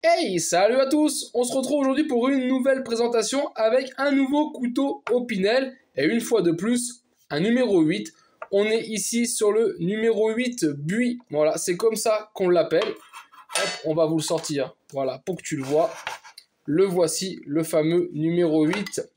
Hey, salut à tous! On se retrouve aujourd'hui pour une nouvelle présentation avec un nouveau couteau Opinel et une fois de plus, un numéro 8. On est ici sur le numéro 8 Buis. Voilà, c'est comme ça qu'on l'appelle. Hop, on va vous le sortir. Voilà, pour que tu le vois. Le voici, le fameux numéro 8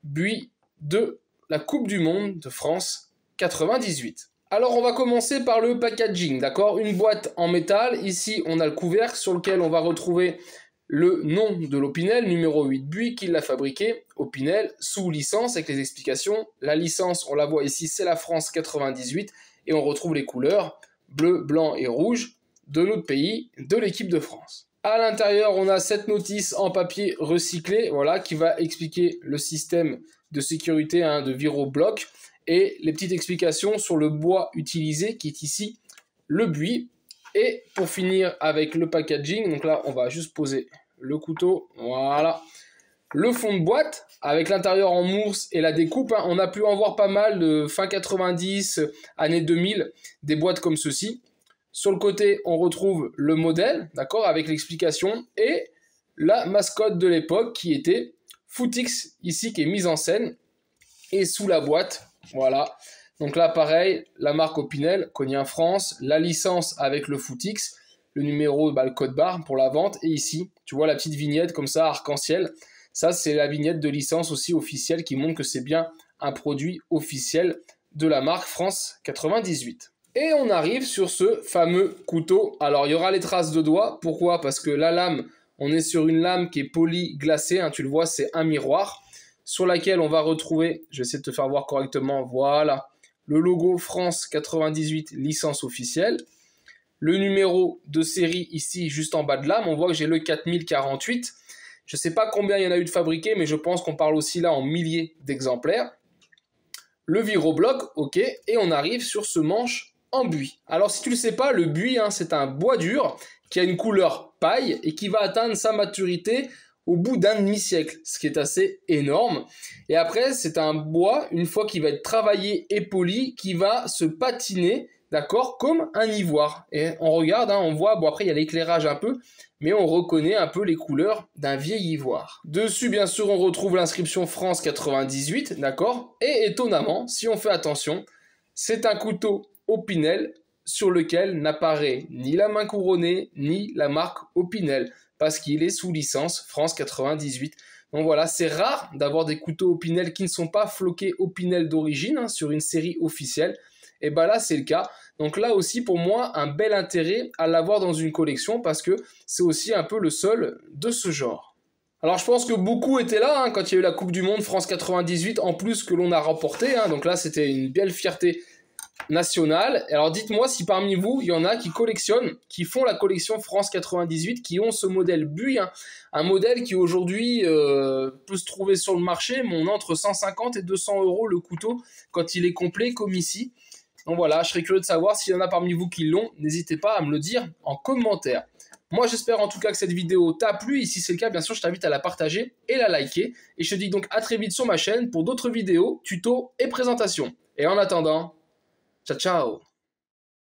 Buis de la Coupe du Monde de France 98. Alors on va commencer par le packaging, d'accord? Une boîte en métal, ici on a le couvercle sur lequel on va retrouver le nom de l'Opinel, numéro 8 Buis, qui l'a fabriqué, Opinel, sous licence, avec les explications. La licence, on la voit ici, c'est la France 98, et on retrouve les couleurs bleu, blanc et rouge de notre pays, de l'équipe de France. À l'intérieur, on a cette notice en papier recyclé, voilà, qui va expliquer le système de sécurité de Virobloc, et les petites explications sur le bois utilisé qui est ici le buis. Et pour finir avec le packaging, donc là on va juste poser le couteau, voilà, le fond de boîte avec l'intérieur en mousse et la découpe, on a pu en voir pas mal de fin 90, années 2000, des boîtes comme ceci. Sur le côté on retrouve le modèle, d'accord, avec l'explication et la mascotte de l'époque qui était Footix, ici qui est mise en scène, et sous la boîte, voilà, donc là pareil, la marque Opinel, connue en France, la licence avec le Footix, le numéro, le code barre pour la vente, et ici, tu vois la petite vignette comme ça, arc-en-ciel, ça c'est la vignette de licence aussi officielle qui montre que c'est bien un produit officiel de la marque France 98. Et on arrive sur ce fameux couteau, alors il y aura les traces de doigts, pourquoi? Parce que la lame, on est sur une lame qui est polyglacée, tu le vois, c'est un miroir, sur laquelle on va retrouver, je vais essayer de te faire voir correctement, voilà, le logo France 98 licence officielle, le numéro de série ici juste en bas de lame, on voit que j'ai le 4048, je ne sais pas combien il y en a eu de fabriqués, mais je pense qu'on parle aussi là en milliers d'exemplaires, le Virobloc, ok, et on arrive sur ce manche en buis. Alors si tu ne le sais pas, le buis, c'est un bois dur qui a une couleur paille et qui va atteindre sa maturité au bout d'un demi-siècle, ce qui est assez énorme. Et après, c'est un bois, une fois qu'il va être travaillé et poli, qui va se patiner, d'accord, comme un ivoire. Et on regarde, on voit, bon après il y a l'éclairage un peu, mais on reconnaît un peu les couleurs d'un vieil ivoire. Dessus, bien sûr, on retrouve l'inscription France 98, d'accord. Et étonnamment, si on fait attention, c'est un couteau Opinel sur lequel n'apparaît ni la main couronnée, ni la marque Opinel, parce qu'il est sous licence France 98. Donc voilà, c'est rare d'avoir des couteaux Opinel qui ne sont pas floqués Opinel d'origine, sur une série officielle. Et bien là, c'est le cas. Donc là aussi, pour moi, un bel intérêt à l'avoir dans une collection, parce que c'est aussi un peu le seul de ce genre. Alors je pense que beaucoup étaient là quand il y a eu la Coupe du Monde France 98, en plus que l'on a remporté. Donc là, c'était une belle fierté nationale. Alors dites-moi si parmi vous, il y en a qui collectionnent, qui font la collection France 98, qui ont ce modèle Buis, un modèle qui aujourd'hui peut se trouver sur le marché, mais on a entre 150 et 200 € le couteau quand il est complet, comme ici. Donc voilà, je serais curieux de savoir s'il y en a parmi vous qui l'ont. N'hésitez pas à me le dire en commentaire. Moi, j'espère en tout cas que cette vidéo t'a plu. Et si c'est le cas, bien sûr, je t'invite à la partager et la liker. Et je te dis donc à très vite sur ma chaîne pour d'autres vidéos, tutos et présentations. Et en attendant, ciao, ciao!